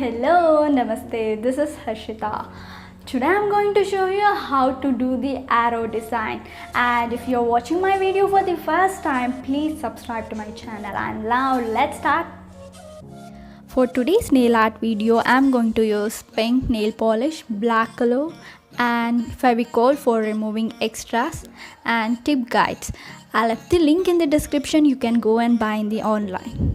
hello, namaste. This is Harshita. Today I'm going to show you how to do the arrow design. And if you're watching my video for the first time, please subscribe to my channel. And now let's start. For today's nail art video, I'm going to use pink nail polish, black color and Fevicol for removing extras and tip guides. I left the link in the description. You can go and buy in the online.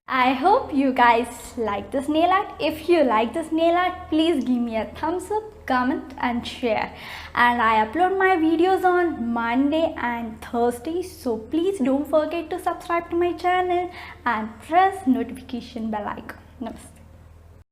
I hope you guys like this nail art. If you like this nail art, please give me a thumbs up, comment and share. And I upload my videos on Monday and Thursday, so please don't forget to subscribe to my channel and press notification bell icon. Namaste.